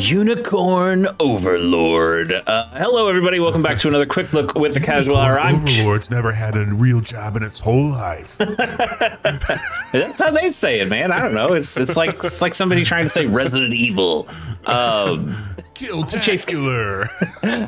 Unicorn Overlord. Hello, everybody. Welcome back to another quick look with the Casual Hour. Overlord's never had a real job in its whole life. That's how they say it, man. I don't know. It's like somebody trying to say Resident Evil. Kill-tacular.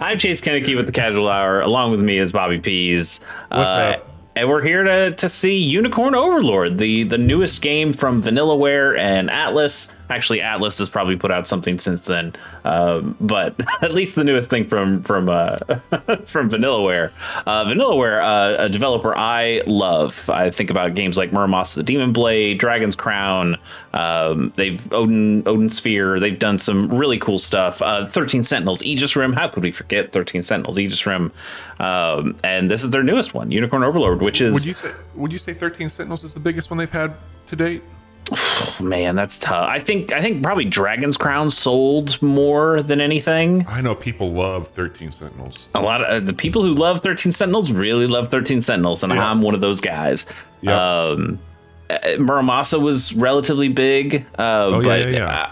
I'm Chase Kennedy with the Casual Hour. Along with me is Bobby Pease. What's up? And we're here to see Unicorn Overlord, the newest game from Vanillaware and Atlas. Actually, Atlas has probably put out something since then, but at least the newest thing from Vanillaware. Vanillaware, a developer I love. I think about games like Muramasa, the Demon Blade, Dragon's Crown. They've Odin Sphere. They've done some really cool stuff. 13 Sentinels, Aegis Rim. How could we forget 13 Sentinels, Aegis Rim? And this is their newest one, Unicorn Overlord, which is. Would you say 13 Sentinels is the biggest one they've had to date? Oh, man, that's tough. I think probably Dragon's Crown sold more than anything. I know people love 13 Sentinels. A lot of the people who love 13 Sentinels really love 13 Sentinels, and yeah. I'm one of those guys. Yep. Muramasa was relatively big, but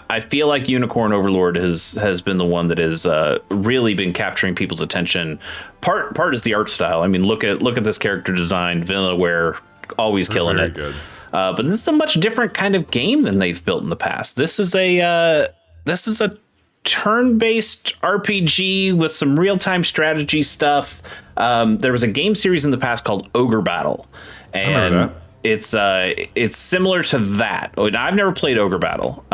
I feel like Unicorn Overlord has been the one that has really been capturing people's attention. Part is the art style. I mean, look at this character design. Vanillaware always killing it. Good. But this is a much different kind of game than they've built in the past. This is a turn-based RPG with some real-time strategy stuff. There was a game series in the past called Ogre Battle, and it's similar to that. I've never played Ogre Battle,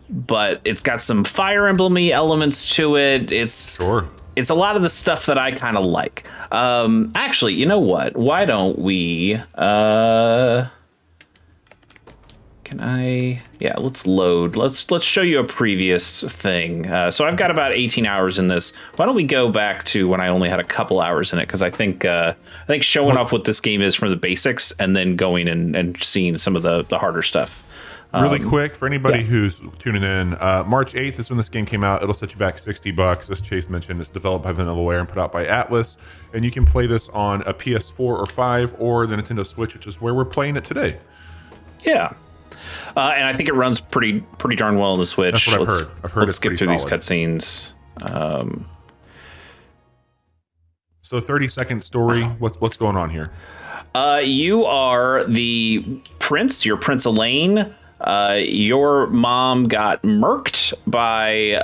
but it's got some Fire Emblem-y elements to it. It's a lot of the stuff that I kind of like. Actually, you know what? Why don't we? Let's load. Let's show you a previous thing. So I've got about 18 hours in this. Why don't we go back to when I only had a couple hours in it? Because I think showing off what this game is from the basics and then going and seeing some of the harder stuff. Really quick, for anybody who's tuning in, March 8th is when this game came out. It'll set you back $60. As Chase mentioned, it's developed by Vanillaware and put out by Atlas. And you can play this on a PS4 or 5 or the Nintendo Switch, which is where we're playing it today. Yeah. And I think it runs pretty darn well on the Switch. That's what I've heard. I've heard let's skip through these cutscenes. So 30-second story. What's going on here? You are the prince. You're Prince Elaine. Your mom got murked by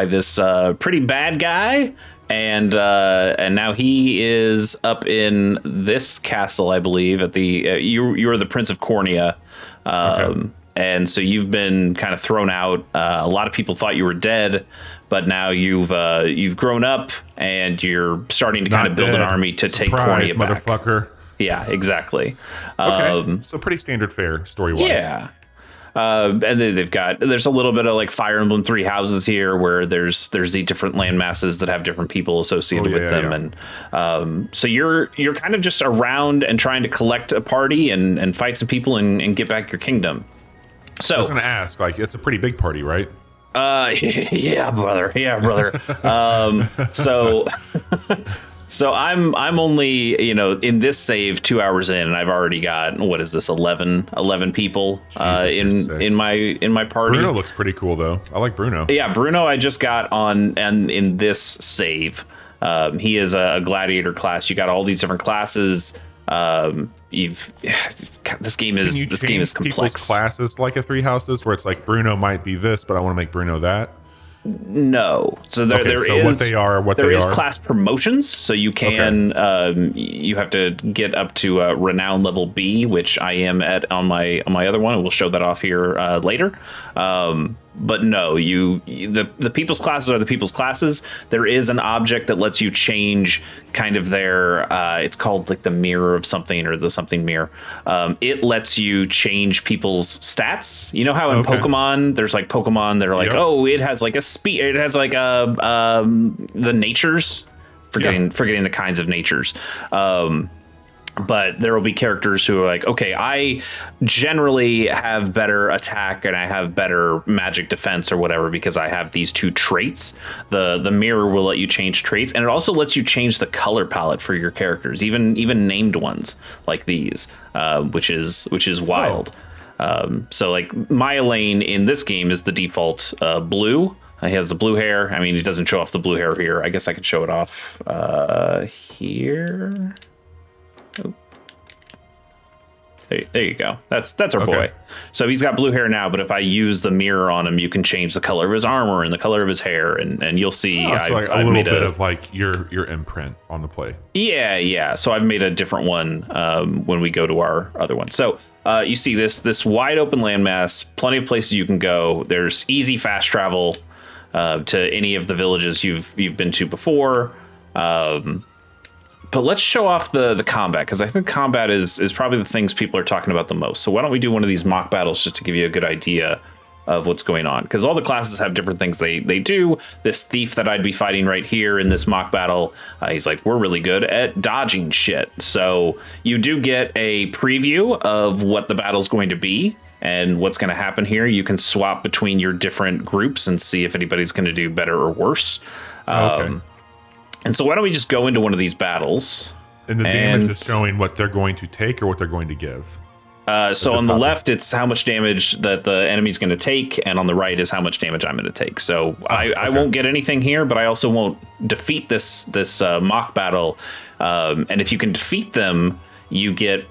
this pretty bad guy. And now he is up in this castle, I believe. At the you're the Prince of Cornea, and so you've been kind of thrown out. A lot of people thought you were dead, but now you've grown up and you're starting to kind of build an army to take Cornea back. Motherfucker. Yeah, exactly. So pretty standard fare story-wise. Yeah. And then there's a little bit of like Fire Emblem 3 houses here where there's the different land masses that have different people associated with them. Yeah. And so you're kind of just around and trying to collect a party and fight some people and get back your kingdom. So I was going to ask, like, it's a pretty big party, right? Yeah, brother. So I'm only, in this save 2 hours in, and I've already got, what is this, 11 people in my party. Bruno looks pretty cool though. I like Bruno. Yeah, Bruno I just got on and in this save. He is a gladiator class. You got all these different classes. This game is complex. People's classes like a Three Houses where it's like Bruno might be this, but I want to make Bruno that. No, so there is class promotions, so you can you have to get up to renown level B, which I am at on my other one, and we'll show that off here later. But no, the people's classes are the people's classes. There is an object that lets you change kind of their it's called like the mirror of something or the something mirror. It lets you change people's stats. You know how in Pokemon there's like Pokemon that are like, it has like a speed, it has like the natures, forgetting the kinds of natures. But there will be characters who are like, okay, I generally have better attack and I have better magic defense or whatever because I have these two traits. The mirror will let you change traits, and it also lets you change the color palette for your characters, even named ones like these, which is wild. So like my Elaine in this game is the default blue. He has the blue hair. I mean, he doesn't show off the blue hair here. I guess I could show it off here. Oh. There you go. That's our boy. So he's got blue hair now, but if I use the mirror on him, you can change the color of his armor and the color of his hair, and you'll see. So like a little bit of like your imprint on the play. Yeah. So I've made a different one when we go to our other one. So you see this wide open landmass, plenty of places you can go. There's easy fast travel to any of the villages you've been to before. But let's show off the combat, because I think combat is probably the things people are talking about the most. So why don't we do one of these mock battles just to give you a good idea of what's going on? Because all the classes have different things they do. This thief that I'd be fighting right here in this mock battle, he's like, we're really good at dodging shit. So you do get a preview of what the battle's going to be and what's going to happen here. You can swap between your different groups and see if anybody's going to do better or worse. And so why don't we just go into one of these battles? And the damage is showing what they're going to take or what they're going to give. So on the left, it's how much damage that the enemy's going to take, and on the right is how much damage I'm going to take. So I won't get anything here, but I also won't defeat this mock battle. And if you can defeat them, you get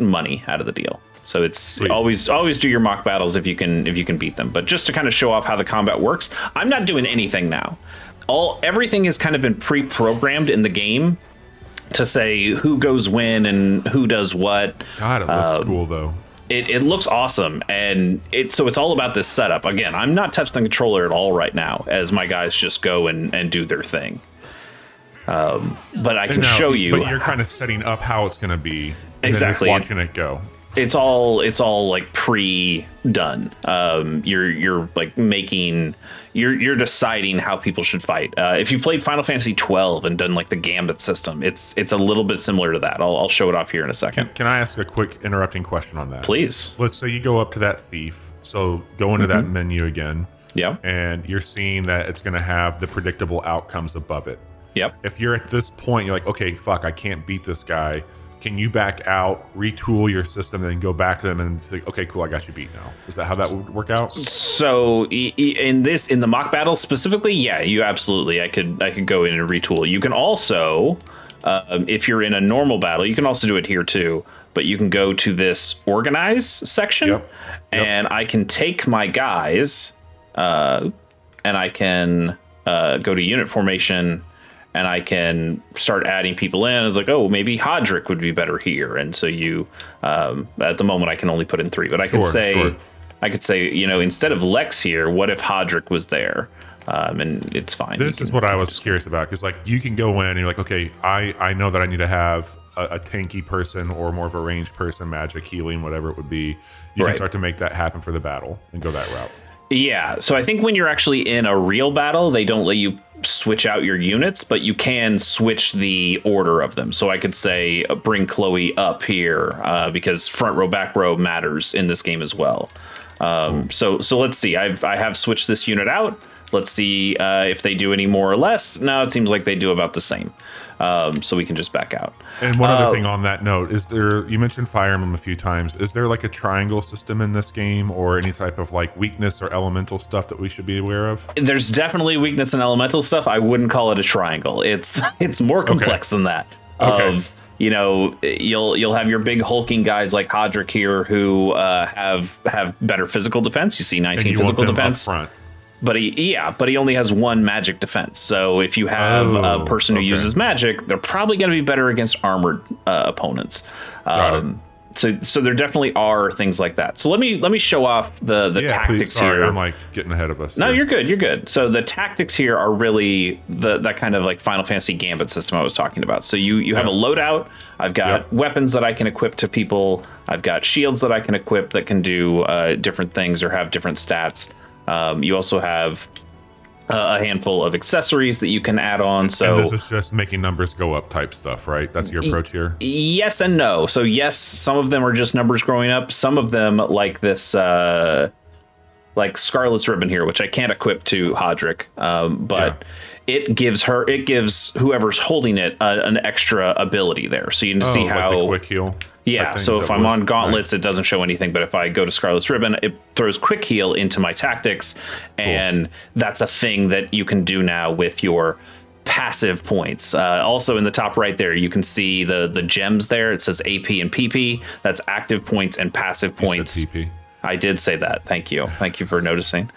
money out of the deal. So it's Sweet. always do your mock battles if you can beat them. But just to kind of show off how the combat works, I'm not doing anything now. Everything has kind of been pre-programmed in the game to say who goes when and who does what. God, it looks cool though. It looks awesome, and it's all about this setup. Again, I'm not touching the controller at all right now, as my guys just go and do their thing. But I can show you. But you're kind of setting up how it's going to be, and exactly. Then just watching it go. It's all like pre-done. You're like making. You're deciding how people should fight. If you played Final Fantasy 12 and done like the Gambit system, it's a little bit similar to that. I'll show it off here in a second. Can I ask a quick interrupting question on that? Please. Let's say you go up to that thief. So go into that menu again. Yeah. And you're seeing that it's going to have the predictable outcomes above it. Yep. If you're at this point, you're like, okay, fuck, I can't beat this guy. Can you back out, retool your system, and then go back to them and say, okay, cool, I got you beat now? Is that how that would work out? So in the mock battle specifically, yeah, you absolutely. I could go in and retool. You can also, if you're in a normal battle, you can also do it here too. But you can go to this organize section, and I can take my guys, and I can go to unit formation. And I can start adding people in. It's like, oh, maybe Hodrick would be better here. And so you, at the moment, I can only put in 3. But I could say, instead of Lex here, what if Hodrick was there? And it's fine. This is what I was curious about, because like you can go in and you're like, okay, I know that I need to have a tanky person or more of a ranged person, magic, healing, whatever it would be. You can start to make that happen for the battle and go that route. Yeah, so I think when you're actually in a real battle, they don't let you switch out your units, but you can switch the order of them. So I could say bring Chloe up here because front row, back row matters in this game as well. So let's see. I have switched this unit out. Let's see if they do any more or less. No, it seems like they do about the same. So we can just back out. And one other thing on that note, you mentioned Fire Emblem a few times. Is there like a triangle system in this game or any type of like weakness or elemental stuff that we should be aware of? There's definitely weakness and elemental stuff. I wouldn't call it a triangle. It's more complex than that. Okay. You'll have your big hulking guys like Hodrick here who have better physical defense. You see 19 physical defense. Up front. But he only has 1 magic defense. So if you have a person who uses magic, they're probably going to be better against armored opponents. So there definitely are things like that. So let me show off the tactics here. I'm like getting ahead of us. No, you're good. You're good. So the tactics here are really that kind of like Final Fantasy Gambit system I was talking about. So you have a loadout. I've got weapons that I can equip to people. I've got shields that I can equip that can do different things or have different stats. You also have a handful of accessories that you can add on. So and this is just making numbers go up type stuff, right? That's your approach here? Yes and no. So yes, some of them are just numbers growing up. Some of them, like this, like Scarlet's Ribbon here, which I can't equip to Hodrick, but it gives whoever's holding it an extra ability there. So you can see how like the quick heal. Yeah, so if I'm on gauntlets, it doesn't show anything. But if I go to Scarlet's Ribbon, it throws quick heal into my tactics. And that's a thing that you can do now with your passive points. Also in the top right there, you can see the gems there. It says AP and PP. That's active points and passive points. You said PP. I did say that. Thank you. Thank you for noticing.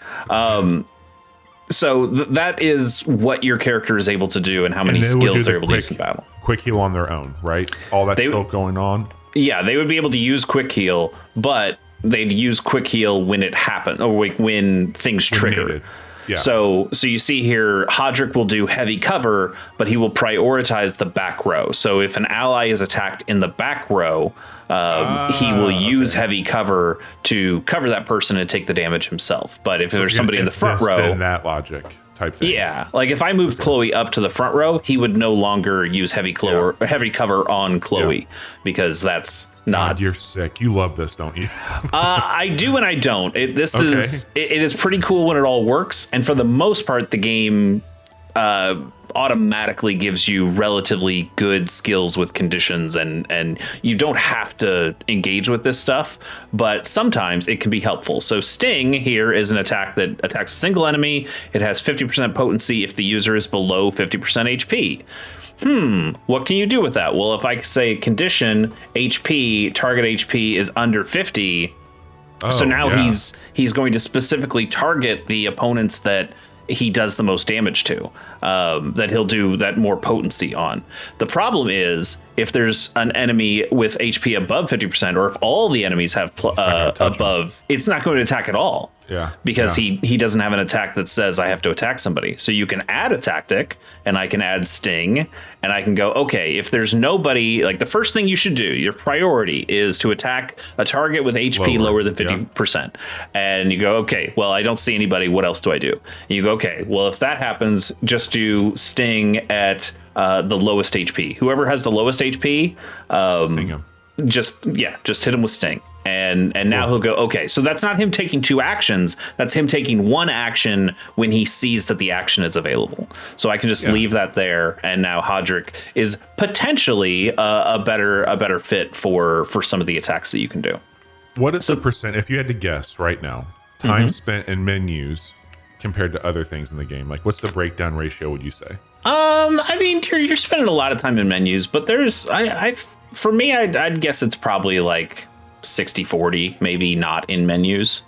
So that is what your character is able to do and how many skills they're able to use in battle. Quick heal on their own, right? All that's still going on? Yeah, they would be able to use quick heal, but they'd use quick heal when it happened, or when things trigger. Yeah. So you see here, Hodrick will do heavy cover, but he will prioritize the back row. So if an ally is attacked in the back row, he will use heavy cover to cover that person and take the damage himself. But if there's somebody in the front row, then that logic type thing. Yeah, like if I moved Chloe up to the front row, he would no longer use heavy cover on Chloe because that's not. God, you're sick. You love this, don't you? I do and I don't. It is pretty cool when it all works, and for the most part, the game automatically gives you relatively good skills with conditions, and you don't have to engage with this stuff, but sometimes it can be helpful. So Sting here is an attack that attacks a single enemy. It has 50% potency if the user is below 50% HP. What can you do with that? Well, if I say condition target HP is under 50, so now he's going to specifically target the opponents that he does the most damage to, that he'll do that more potency on. The problem is if there's an enemy with HP above 50%, or if all the enemies have above, it's not going to attack at all. Yeah. Because he doesn't have an attack that says I have to attack somebody. So you can add a tactic, and I can add Sting, and I can go, okay, if there's nobody, like the first thing you should do, your priority is to attack a target with HP lower than 50%. And you go, okay, well, I don't see anybody. What else do I do? And you go, okay, well, if that happens, just do Sting at the lowest HP. Whoever has the lowest HP, Sting him. Just hit him with Sting. And now he'll go, okay, so that's not him taking 2 actions. That's him taking 1 action when he sees that the action is available. So I can just leave that there. And now Hodrick is potentially a better fit for some of the attacks that you can do. What is the percent, if you had to guess right now, time spent in menus compared to other things in the game? Like, what's the breakdown ratio, would you say? I mean, you're spending a lot of time in menus, but there's, for me, I'd guess it's probably like 60-40, maybe not in menus.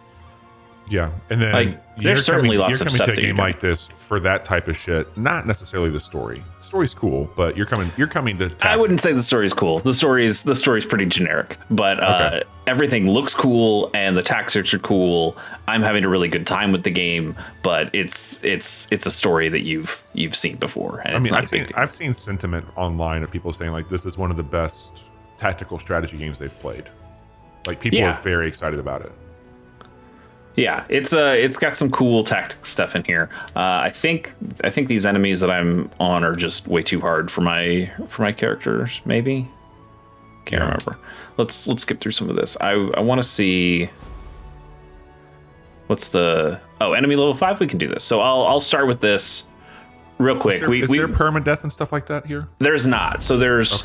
Yeah, and then like, there's certainly lots of stuff. You're coming to a game like this for that type of shit, not necessarily the story. The story's cool, but you're coming to tactics. I wouldn't say the story's cool. The story's pretty generic, but everything looks cool and the tactics are cool. I'm having a really good time with the game, but it's a story that you've seen before. And I've seen sentiment online of people saying like this is one of the best tactical strategy games they've played. Like people are very excited about it. Yeah, it's got some cool tactic stuff in here. I think these enemies that I'm on are just way too hard for my characters. Maybe can't remember. Let's skip through some of this. I want to see what's the enemy level 5. We can do this. So I'll start with this real quick. Is there permadeath and stuff like that here? There's not. So there is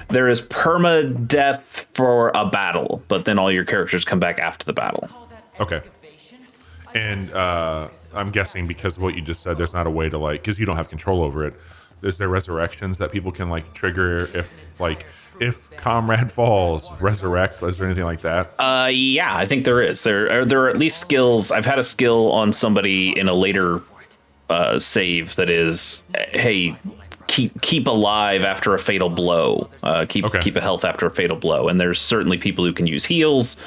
permadeath for a battle, but then all your characters come back after the battle. Okay. And I'm guessing because of what you just said, there's not a way to because you don't have control over it. Is there resurrections that people can trigger if comrade falls, resurrect? Is there anything like that? Yeah, I think there is. There are at least skills. I've had a skill on somebody in a later save that is, hey, keep alive after a fatal blow. Keep a health after a fatal blow. And there's certainly people who can use heals.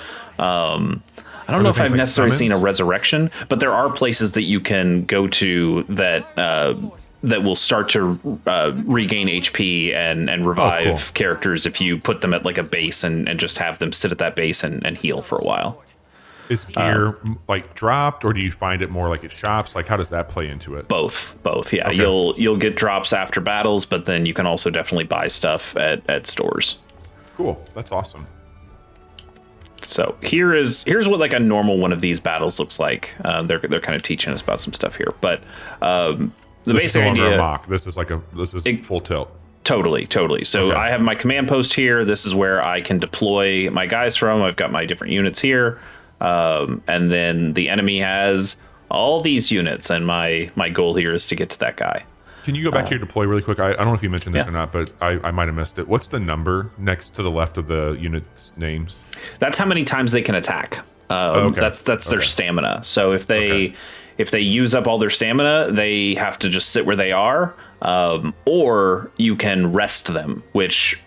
I don't know if I've necessarily seen a resurrection, but there are places that you can go to that will start to regain HP and revive characters if you put them at a base and just have them sit at that base and heal for a while. Is gear dropped, or do you find it more at shops? How does that play into it? Both. Yeah, okay. You'll get drops after battles, but then you can also definitely buy stuff at stores. Cool, that's awesome. So here's what a normal one of these battles looks like. They're kind of teaching us about some stuff here, but the basic idea. This is full tilt. Totally. So I have my command post here. This is where I can deploy my guys from. I've got my different units here. And then the enemy has all these units, and my goal here is to get to that guy. Can you go back to your deploy really quick? I don't know if you mentioned this or not, but I might have missed it. What's the number next to the left of the unit's names? That's how many times they can attack. That's their stamina. So if they use up all their stamina, they have to just sit where they are. Or you can rest them, which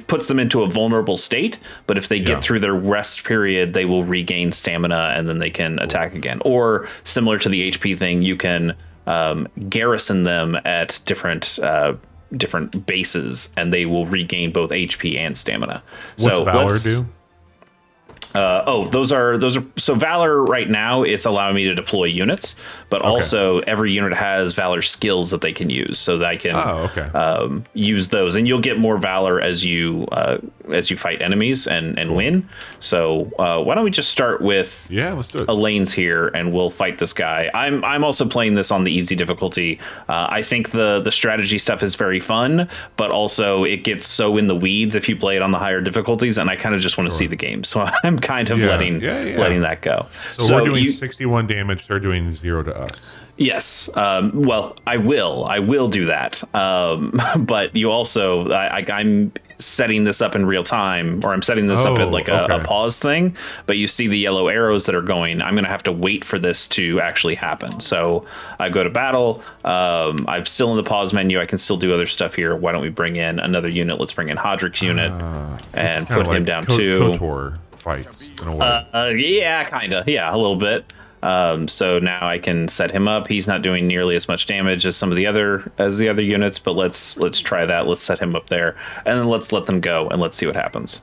puts them into a vulnerable state. But if they get through their rest period, they will regain stamina and then they can attack again. Or similar to the HP thing, you can garrison them at different bases, and they will regain both HP and stamina. What's Valor do? Those are so Valor right now, it's allowing me to deploy units, but also every unit has Valor skills that they can use, so that I can use those, and you'll get more Valor as you fight enemies and win. So why don't we just start with let's do it. Elaine's here, and we'll fight this guy. I'm also playing this on the easy difficulty. I think the strategy stuff is very fun, but also it gets so in the weeds if you play it on the higher difficulties, and I kind of just want to see the game. So I'm kind of letting that go. So we're doing 61 damage. They're doing 0 to us. Yes. Well, I will do that. But you also, I'm setting this up in real time, or I'm setting this up at like a pause thing. But you see the yellow arrows that are going. I'm going to have to wait for this to actually happen. So I go to battle. I'm still in the pause menu. I can still do other stuff here. Why don't we bring in another unit? Let's bring in Hodrick's unit and put him down too. KOTOR fights in a way. Yeah, kind of. Yeah, a little bit. So now I can set him up. He's not doing nearly as much damage as some of the other units, but let's try that. Let's set him up there, and then let's let them go and let's see what happens.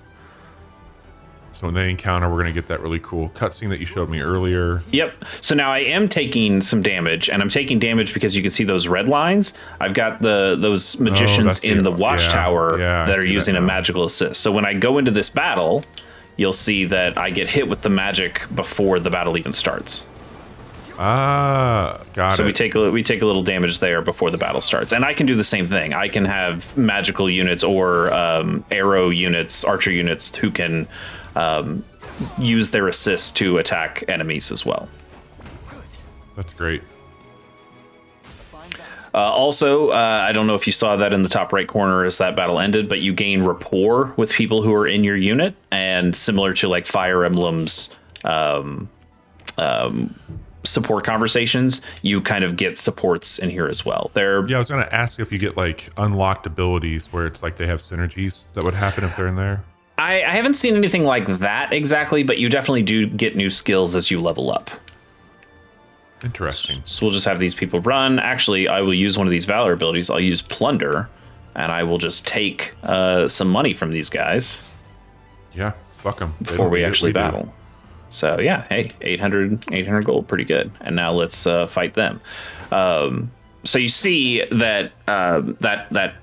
So when they encounter, we're going to get that really cool cutscene that you showed me earlier. Yep. So now I am taking some damage, and I'm taking damage because you can see those red lines. I've got those magicians in the watchtower that are using a magical assist. So when I go into this battle, you'll see that I get hit with the magic before the battle even starts. Got it. So we take a little damage there before the battle starts, and I can do the same thing. I can have magical units or arrow units, archer units who can use their assist to attack enemies as well. That's great. Also, I don't know if you saw that in the top right corner as that battle ended, but you gain rapport with people who are in your unit, and similar to like Fire Emblem's support conversations, you kind of get supports in here as well. I was going to ask if you get like unlocked abilities where it's like they have synergies that would happen if they're in there. I haven't seen anything like that exactly, but you definitely do get new skills as you level up. Interesting. So we'll just have these people run. Actually, I will use one of these Valor abilities. I'll use Plunder, and I will just take some money from these guys. Yeah, fuck them. Before we actually battle. So yeah, hey, 800 gold, pretty good. And now let's fight them. So you see that that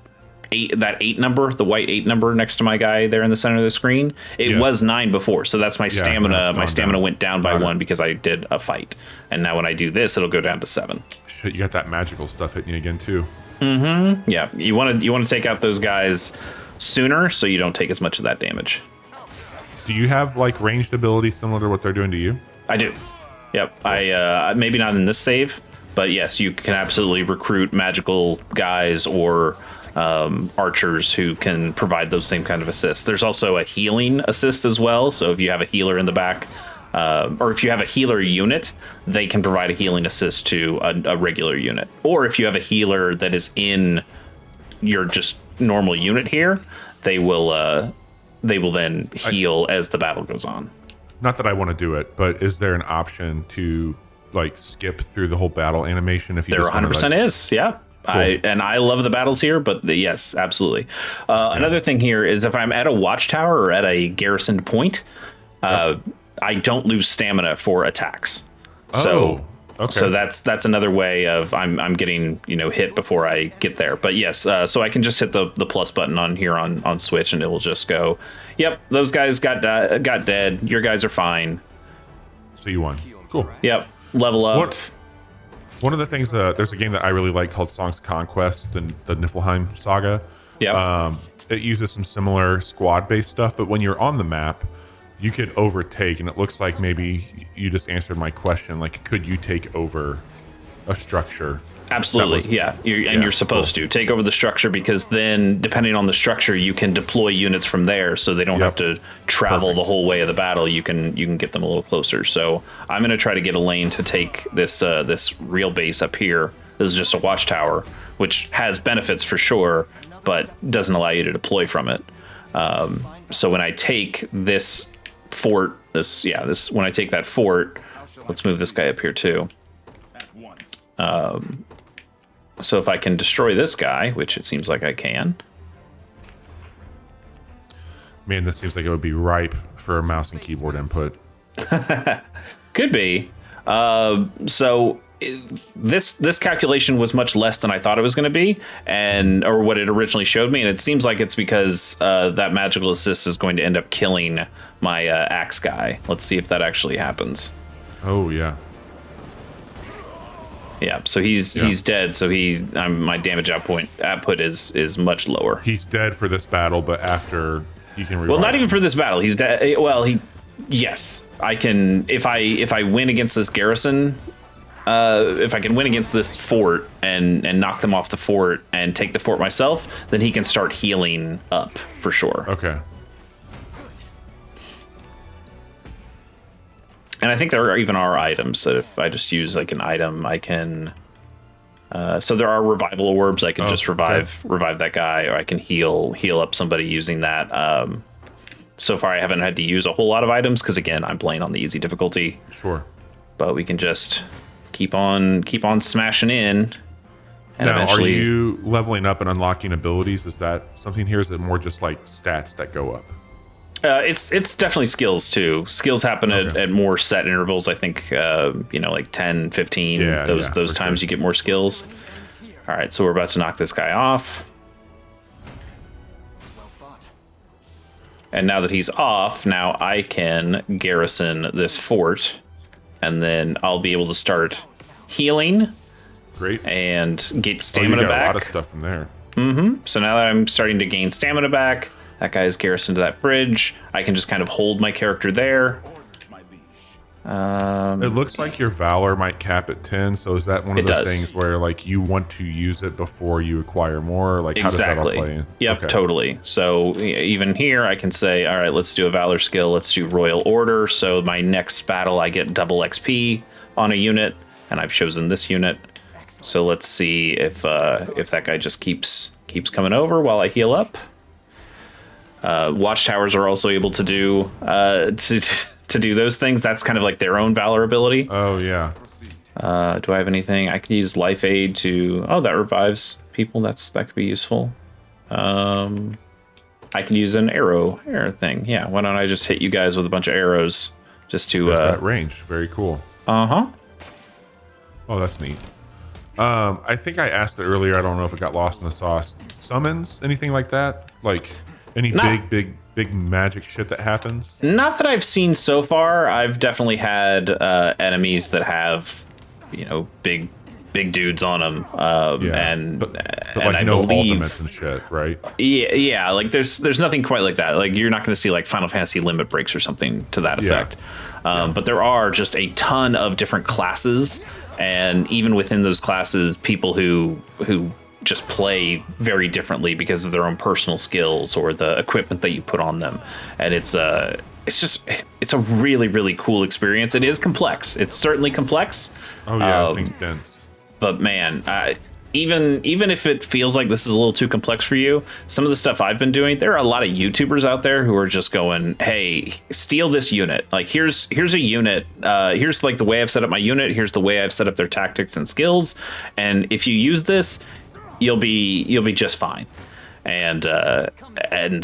eight number, the white 8 number next to my guy there in the center of the screen. It was 9 before, so that's my stamina. My stamina went down by 1 because I did a fight. And now when I do this, it'll go down to 7. Shit, you got that magical stuff hitting you again too. Mm-hmm. Yeah, you want to take out those guys sooner so you don't take as much of that damage. Do you have like ranged abilities similar to what they're doing to you? I do. Yep. Cool. I maybe not in this save, but yes, you can absolutely recruit magical guys or archers who can provide those same kind of assists. There's also a healing assist as well. So if you have a healer in the back, or if you have a healer unit, they can provide a healing assist to a regular unit. Or if you have a healer that is in your just normal unit here, they will then heal as the battle goes on. Not that I want to do it, but is there an option to like skip through the whole battle animation if you there just 100% is, yeah. Cool. I love the battles here, but yes, absolutely. Another thing here is if I'm at a watchtower or at a garrisoned point, I don't lose stamina for attacks. So that's another way of I'm getting hit before I get there. But yes, so I can just hit the plus button on here on Switch, and it will just go, yep, those guys got dead. Your guys are fine. So you won. Cool. Yep. Level up. One of the things, there's a game that I really like called Songs of Conquest, the Niflheim saga. Yeah. It uses some similar squad-based stuff, but when you're on the map, you could overtake, and it looks like maybe you just answered my question. Like, could you take over a structure? Absolutely, yeah. You're supposed to take over the structure, because then, depending on the structure, you can deploy units from there, so they don't have to travel the whole way of the battle. You can get them a little closer. So I'm going to try to get a lane to take this this real base up here. This is just a watchtower, which has benefits for sure, but doesn't allow you to deploy from it. So when I take this fort, when I take that fort, let's move this guy up here too. So if I can destroy this guy, which it seems like I can. Man, this seems like it would be ripe for a mouse and keyboard input. Could be. So this calculation was much less than I thought it was going to be, or what it originally showed me, and it seems like it's because that magical assist is going to end up killing my axe guy. Let's see if that actually happens. Oh yeah. Yeah, so he's dead. So my damage output is much lower. He's dead for this battle, but after you can revive. Well, not even for this battle. He's dead. Well, yes, I can if I win against this garrison. If I can win against this fort and knock them off the fort and take the fort myself, then he can start healing up for sure. Okay. And I think there even are items that if I just use like an item, I can. So there are revival orbs. I can just revive that guy, or I can heal up somebody using that. So far, I haven't had to use a whole lot of items because again, I'm playing on the easy difficulty. Sure. But we can just keep on smashing in. And now, eventually, are you leveling up and unlocking abilities? Is that something here? Is it more just like stats that go up? It's definitely skills too. Skills happen at more set intervals. I think like 10, 15. Those times you get more skills. All right, so we're about to knock this guy off. And now that he's off, now I can garrison this fort, and then I'll be able to start healing. Great. And get stamina back. A lot of stuff from there. Mm-hmm. So now that I'm starting to gain stamina back, that guy is garrisoned to that bridge. I can just kind of hold my character there. It looks like your Valor might cap at 10. So is that one of those things where like you want to use it before you acquire more? Like how does that all play in? Yep, totally. So even here I can say, all right, let's do a Valor skill. Let's do Royal Order. So my next battle I get double XP on a unit, and I've chosen this unit. So let's see if that guy just keeps coming over while I heal up. Watchtowers are also able to do to do those things. That's kind of like their own Valor ability. Oh yeah. Do I have anything? I could use Life Aid to. Oh, that revives people. That could be useful. I could use an arrow thing. Yeah. Why don't I just hit you guys with a bunch of arrows just to. There's that range. Very cool. Oh, that's neat. I think I asked it earlier. I don't know if it got lost in the sauce. Summons, anything like that? Like any big magic shit that happens? Not that I've seen so far. I've definitely had enemies that have, big dudes on them. But like I no believe, ultimates and shit, right? Yeah. Like there's nothing quite like that. Like you're not going to see like Final Fantasy limit breaks or something to that effect. But there are just a ton of different classes. And even within those classes, people who just play very differently because of their own personal skills or the equipment that you put on them. And it's a really, really cool experience. It is complex. It's certainly complex. Oh yeah, this thing's dense. But man, even if it feels like this is a little too complex for you, some of the stuff I've been doing, there are a lot of YouTubers out there who are just going, hey, steal this unit. Like here's a unit. Here's like the way I've set up my unit. Here's the way I've set up their tactics and skills. And if you use this, you'll be just fine. And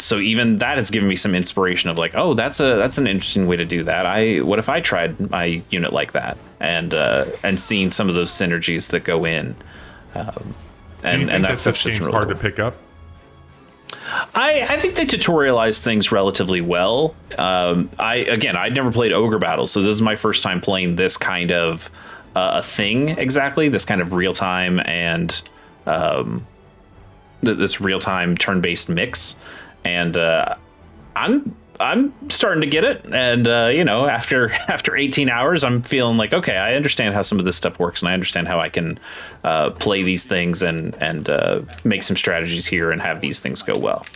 so even that has given me some inspiration of like, oh, that's an interesting way to do that. What if I tried my unit like that, and seeing some of those synergies that go in. And that's such game's really hard to pick up. I think they tutorialize things relatively well. I'd never played Ogre Battle, so this is my first time playing this kind of a thing exactly. This kind of real time and this real-time turn-based mix, and I'm starting to get it. And after 18 hours, I'm feeling like, okay, I understand how some of this stuff works, and I understand how I can play these things and make some strategies here and have these things go well.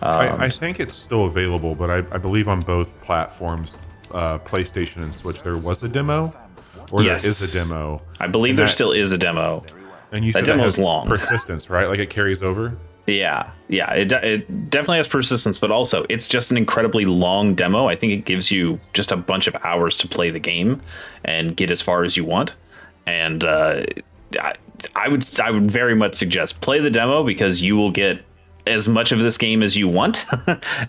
I think it's still available, but I believe on both platforms, PlayStation and Switch, there was a demo, or yes, there is a demo. I believe there still is a demo. And you said that has long persistence, right? Like it carries over? Yeah, it definitely has persistence, but also it's just an incredibly long demo. I think it gives you just a bunch of hours to play the game and get as far as you want. And I would very much suggest play the demo, because you will get as much of this game as you want,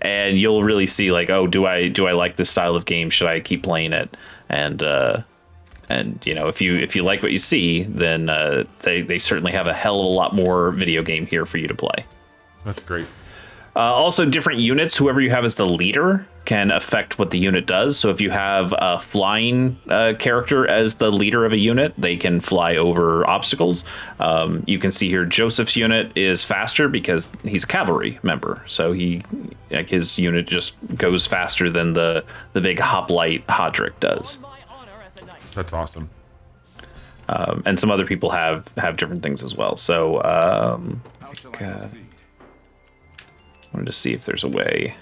and you'll really see like, oh, do I like this style of game? Should I keep playing it? And if you like what you see, then they certainly have a hell of a lot more video game here for you to play. That's great. Also, different units, whoever you have as the leader, can affect what the unit does. So if you have a flying character as the leader of a unit, they can fly over obstacles. You can see here Joseph's unit is faster because he's a cavalry member. So his unit just goes faster than the big hoplite Hodrick does. That's awesome. And some other people have different things as well. So I wanted to see if there's a way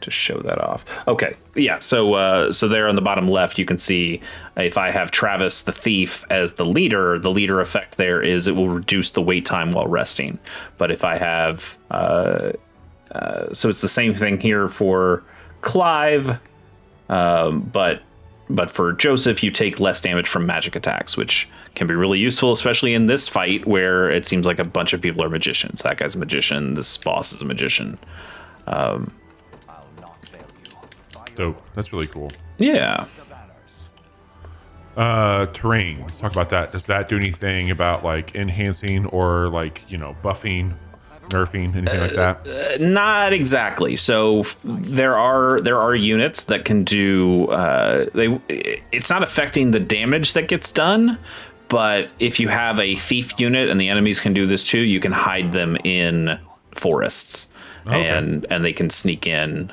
to show that off. Okay, yeah. So there on the bottom left, you can see if I have Travis the Thief as the leader effect there is it will reduce the wait time while resting. But if I have so it's the same thing here for Clive, but for Joseph, you take less damage from magic attacks, which can be really useful, especially in this fight where it seems like a bunch of people are magicians. That guy's a magician. This boss is a magician. Dope. That's really cool. Yeah. Terrain. Let's talk about that. Does that do anything about like enhancing or like, buffing, nerfing, anything like that? Not exactly. So there are units that can do it's not affecting the damage that gets done, but if you have a thief unit, and the enemies can do this too, you can hide them in forests. Okay. and they can sneak in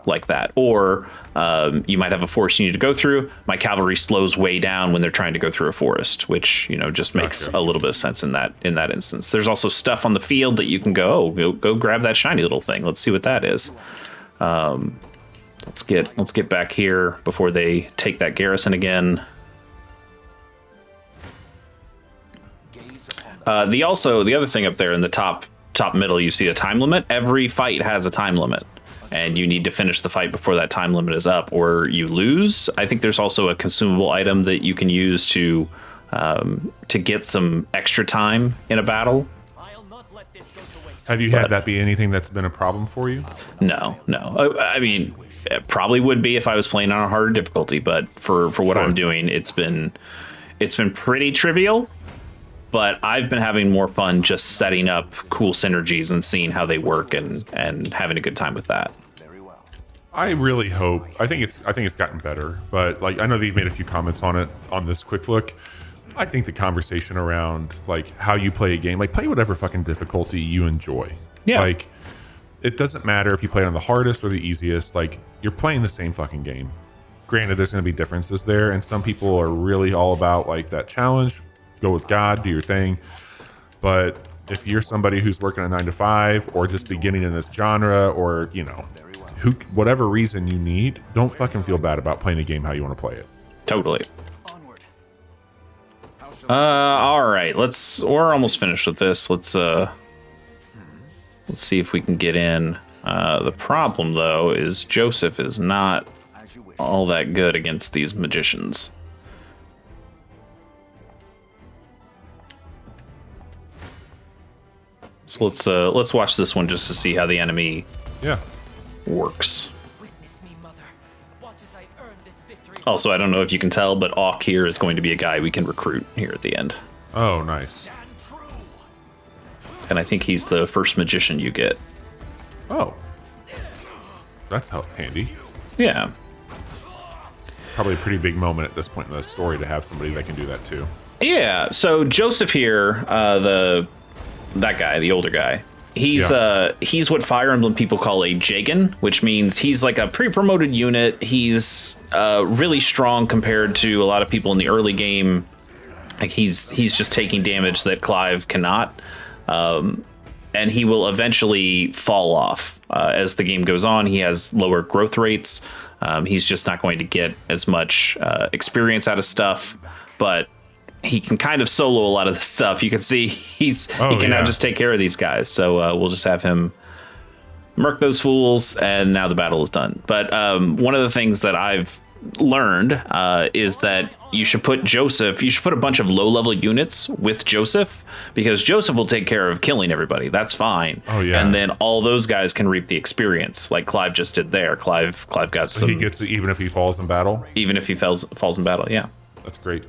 like that. Or you might have a forest you need to go through. My cavalry slows way down when they're trying to go through a forest, which just makes a little bit of sense in that instance. There's also stuff on the field that you can go grab that shiny little thing. Let's see what that is. Let's get back here before they take that garrison again. The other thing up there in the top middle, you see a time limit. Every fight has a time limit, and you need to finish the fight before that time limit is up, or you lose. I think there's also a consumable item that you can use to get some extra time in a battle. Have you had that be anything that's been a problem for you? No. I mean, it probably would be if I was playing on a harder difficulty, but for what I'm doing, it's been pretty trivial. But I've been having more fun just setting up cool synergies and seeing how they work and having a good time with that. I really hope. I think it's gotten better, but like I know that you've made a few comments on it on this quick look. I think the conversation around like how you play a game, like play whatever fucking difficulty you enjoy. Yeah. Like it doesn't matter if you play it on the hardest or the easiest. Like you're playing the same fucking game. Granted, there's going to be differences there, and some people are really all about like that challenge. Go with God, do your thing. But if you're somebody who's working a 9-to-5 or just beginning in this genre, or whatever reason you need, don't fucking feel bad about playing a game how you want to play it. Totally. All right, we're almost finished with this. Let's see if we can get in. The problem though is Joseph is not all that good against these magicians. So let's watch this one just to see how the enemy works. Also, I don't know if you can tell, but Auk here is going to be a guy we can recruit here at the end. Oh, nice. And I think he's the first magician you get. Oh. That's handy. Yeah. Probably a pretty big moment at this point in the story to have somebody that can do that too. Yeah, so Joseph here, that guy, the older guy. He's what Fire Emblem people call a Jagan, which means he's like a pre-promoted unit. He's really strong compared to a lot of people in the early game. Like he's just taking damage that Clive cannot, and he will eventually fall off as the game goes on. He has lower growth rates. He's just not going to get as much experience out of stuff, but he can kind of solo a lot of the stuff. You can see he can now just take care of these guys. So we'll just have him murk those fools, and now the battle is done. But one of the things that I've learned is that you should put a bunch of low-level units with Joseph, because Joseph will take care of killing everybody. That's fine. Oh yeah. And then all those guys can reap the experience, like Clive just did there. Clive got so he gets it even if he falls in battle. Even if he falls in battle, yeah. That's great.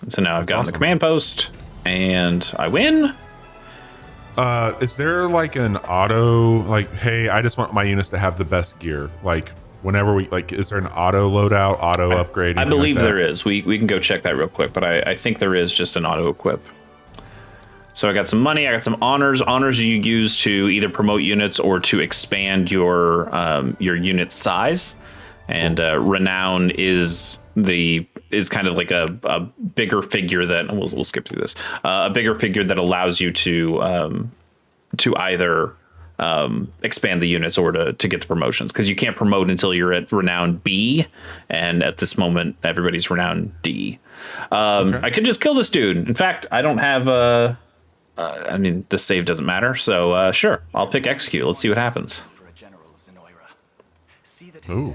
So now I've gotten the command post, and I win. Is there like an auto, like, hey, I just want my units to have the best gear? Like, whenever is there an auto loadout, auto upgrade? I believe there is. We can go check that real quick, but I think there is just an auto equip. So I got some money, I got some honors. Honors you use to either promote units or to expand your unit size. And renown is kind of like a bigger figure that we'll skip through this. A bigger figure that allows you to either expand the units or to get the promotions, because you can't promote until you're at renown B, and at this moment everybody's renown D. Okay. I could just kill this dude. In fact, I don't have I mean, the save doesn't matter, so sure, I'll pick execute. Let's see what happens. Ooh.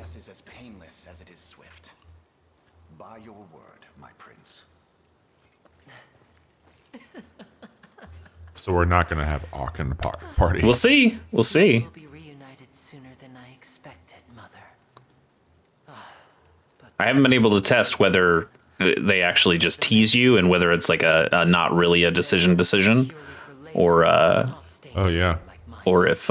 So we're not going to have Auk in the party. We'll see. We'll see. We'll be reunited sooner than I expected, Mother. I haven't been able to test whether they actually just tease you and whether it's like a not really a decision, or oh yeah, or if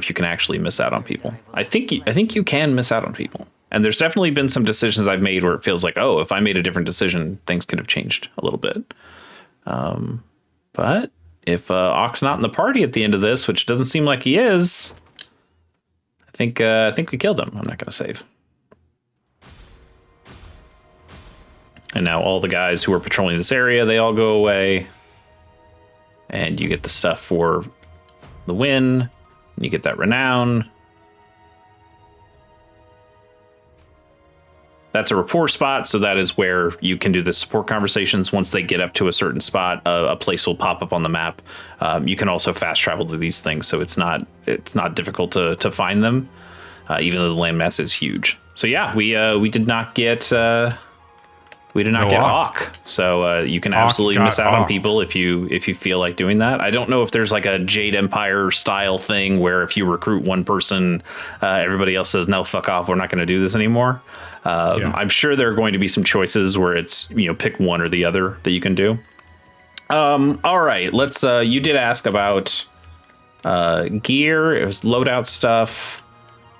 you can actually miss out on people. I think you can miss out on people. And there's definitely been some decisions I've made where it feels like, oh, if I made a different decision, things could have changed a little bit. But if Auk's not in the party at the end of this, which doesn't seem like he is, I think we killed him. I'm not going to save. And now all the guys who are patrolling this area, they all go away. And you get the stuff for the win. And you get that renown. That's a rapport spot, so that is where you can do the support conversations. Once they get up to a certain spot, a place will pop up on the map. You can also fast travel to these things, so it's not difficult to find them, even though the landmass is huge. So yeah, we did not get Auk. So you can absolutely miss out on people if you feel like doing that. I don't know if there's like a Jade Empire style thing where if you recruit one person, everybody else says no, fuck off, we're not going to do this anymore. I'm sure there are going to be some choices where it's, pick one or the other that you can do. All right, let's. You did ask about gear. It was loadout stuff.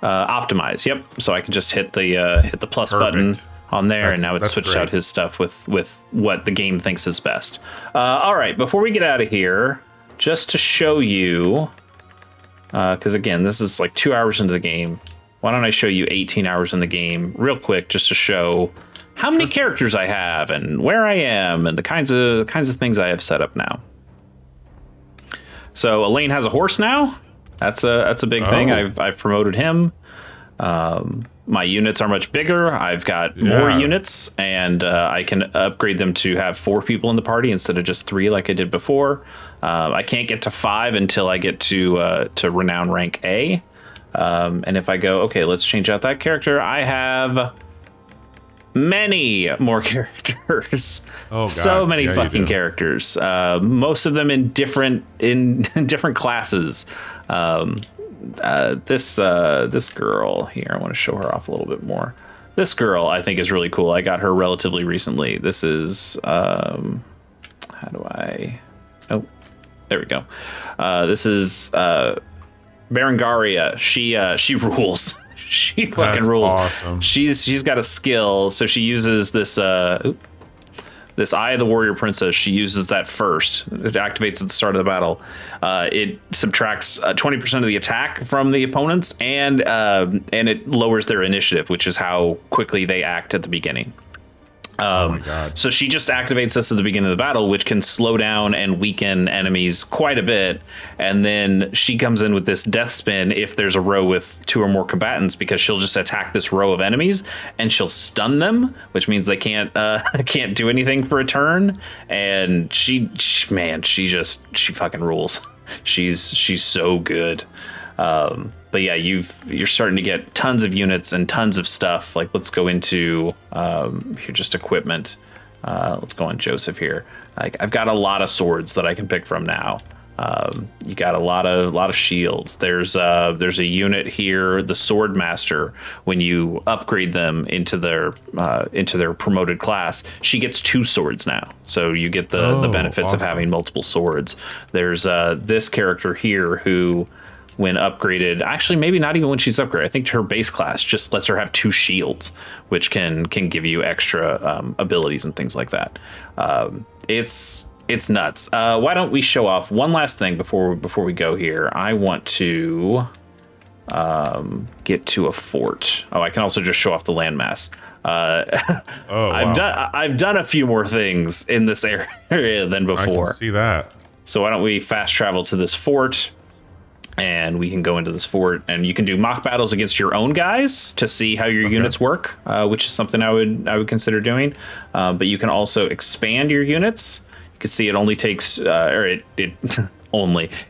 Optimize. Yep. So I can just hit the plus button on there, and now it's switched out his stuff with what the game thinks is best. All right, before we get out of here, just to show you, because again, this is like 2 hours into the game. Why don't I show you 18 hours in the game real quick, just to show how many characters I have and where I am and the kinds of things I have set up now. So Elaine has a horse now. That's a big thing. I've promoted him. My units are much bigger. I've got more units, and I can upgrade them to have 4 people in the party instead of just 3 like I did before. I can't get to 5 until I get to renown rank A. And if I go, okay, let's change out that character, I have many more characters. Oh, God. So many fucking characters. Most of them in different classes. This girl here, I want to show her off a little bit more. This girl I think is really cool. I got her relatively recently. This is how do I? Oh, there we go. This is Berengaria. She rules. She fucking rules. Awesome. She's got a skill, so she uses this this Eye of the Warrior Princess, she uses that first. It activates at the start of the battle. It subtracts 20% of the attack from the opponents, and it lowers their initiative, which is how quickly they act at the beginning. Oh my God. So she just activates this at the beginning of the battle, which can slow down and weaken enemies quite a bit. And then she comes in with this death spin if there's a row with 2 or more combatants, because she'll just attack this row of enemies and she'll stun them, which means they can't do anything for a turn. And she fucking rules. She's so good. But yeah, you're starting to get tons of units and tons of stuff. Like, let's go into here, just equipment. Let's go on Joseph here. Like, I've got a lot of swords that I can pick from now. You got a lot of shields. There's a unit here, the Sword Master. When you upgrade them into their promoted class, she gets 2 swords now. So you get the benefits of having multiple swords. There's this character here who, when upgraded, actually maybe not even when she's upgraded, I think her base class just lets her have 2 shields, which can give you extra abilities and things like that. It's nuts. Why don't we show off one last thing before we go here? I want to get to a fort. I can also just show off the landmass. Wow. I've done a few more things in this area than before. I can see that. So why don't we fast travel to this fort? And we can go into this fort, and you can do mock battles against your own guys to see how your units work, which is something I would consider doing. But you can also expand your units. You can see it only takes, it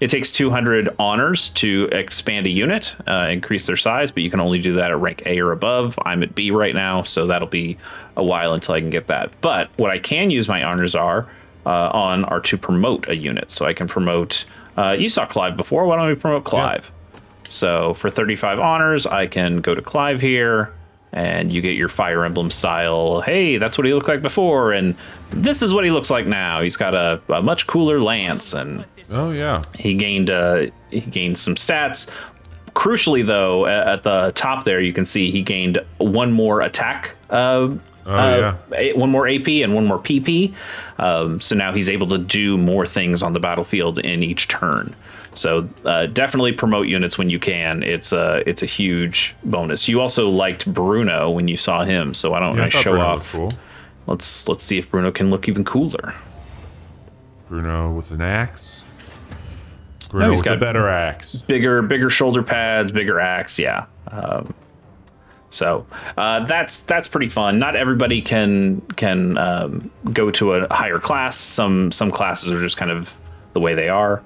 takes 200 honors to expand a unit, increase their size, but you can only do that at rank A or above. I'm at B right now, so that'll be a while until I can get that. But what I can use my honors are to promote a unit. So I can promote. You saw Clive before. Why don't we promote Clive? Yeah. So for 35 honors, I can go to Clive here, and you get your Fire Emblem style. Hey, that's what he looked like before, and this is what he looks like now. He's got a much cooler lance, and he gained some stats. Crucially, though, at the top there, you can see he gained 1 more attack. 1 more AP and 1 more PP. So now he's able to do more things on the battlefield in each turn. So definitely promote units when you can. It's a huge bonus. You also liked Bruno when you saw him, so why don't I show Bruno off? Cool. Let's see if Bruno can look even cooler. Bruno with an axe. Bruno with a better axe. Bigger shoulder pads, bigger axe. Yeah. So that's pretty fun. Not everybody can go to a higher class. Some classes are just kind of the way they are.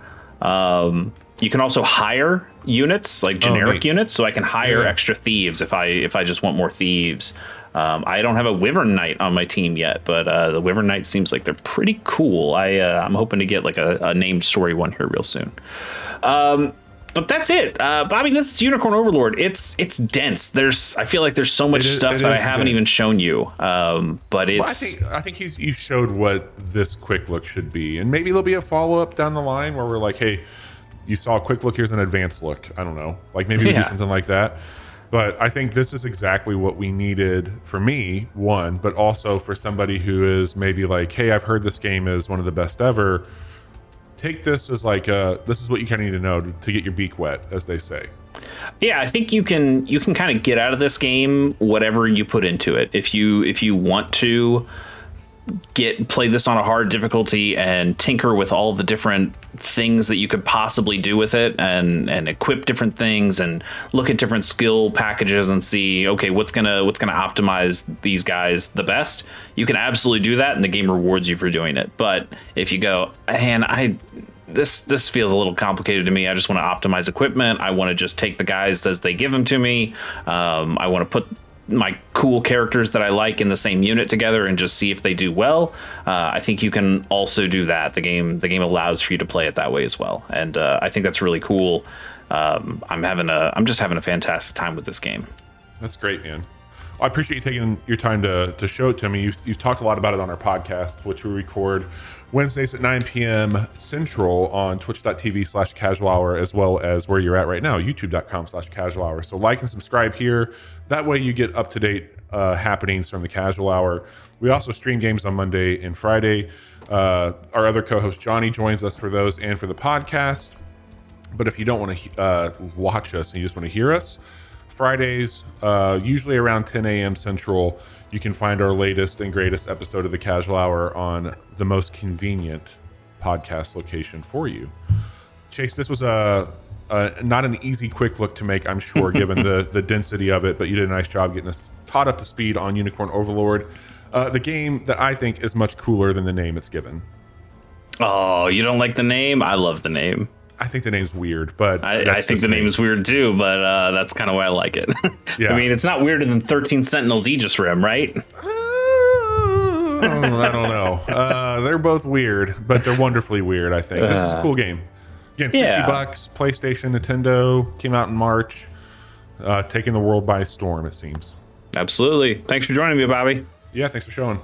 You can also hire units, like generic units. So I can hire extra thieves if I just want more thieves. I don't have a Wyvern Knight on my team yet, but the Wyvern Knight seems like they're pretty cool. I'm hoping to get like a named story one here real soon. But that's it. Bobby, this is Unicorn Overlord. It's dense. I feel like there's so much stuff that I haven't even shown you. But it's. Well, I think you showed what this quick look should be, and maybe there'll be a follow up down the line where we're like, hey, you saw a quick look. Here's an advanced look. I don't know. Like maybe we'll do something like that. But I think this is exactly what we needed for me, one, but also for somebody who is maybe like, hey, I've heard this game is one of the best ever. Take this as like this is what you kind of need to know to get your beak wet, as they say. Yeah, I think you can kind of get out of this game whatever you put into it. If you want to play this on a hard difficulty and tinker with all the different things that you could possibly do with it, and equip different things and look at different skill packages and see, okay, what's gonna optimize these guys the best, you can absolutely do that, and the game rewards you for doing it. But if you go, man, this feels a little complicated to me, I just want to optimize equipment, I want to just take the guys as they give them to me, I want to put my cool characters that I like in the same unit together and just see if they do well, I think you can also do that. The game allows for you to play it that way as well, and I think that's really cool. I'm just having a fantastic time with this game. That's great, man. I appreciate you taking your time to show it to me. You've talked a lot about it on our podcast, which we record Wednesdays at 9 p.m. Central on twitch.tv/casual hour, as well as where you're at right now, youtube.com/casual hour. So like and subscribe here. That way you get up-to-date happenings from the casual hour. We also stream games on Monday and Friday. Our other co-host Johnny joins us for those and for the podcast. But if you don't want to watch us and you just want to hear us, Fridays, usually around 10 a.m. Central, you can find our latest and greatest episode of the Casual Hour on the most convenient podcast location for you. Chase, this was not an easy, quick look to make, I'm sure, given the density of it, but you did a nice job getting us caught up to speed on Unicorn Overlord, the game that I think is much cooler than the name it's given. Oh, you don't like the name? I love the name. I think the name's weird, but I think the name is weird too, but that's kind of why I like it. Yeah. I mean, it's not weirder than 13 Sentinels Aegis Rim, right? I don't know. They're both weird, but they're wonderfully weird, I think. This is a cool game. Again, $60, PlayStation, Nintendo, came out in March, taking the world by storm, it seems. Absolutely. Thanks for joining me, Bobby. Yeah, thanks for showing.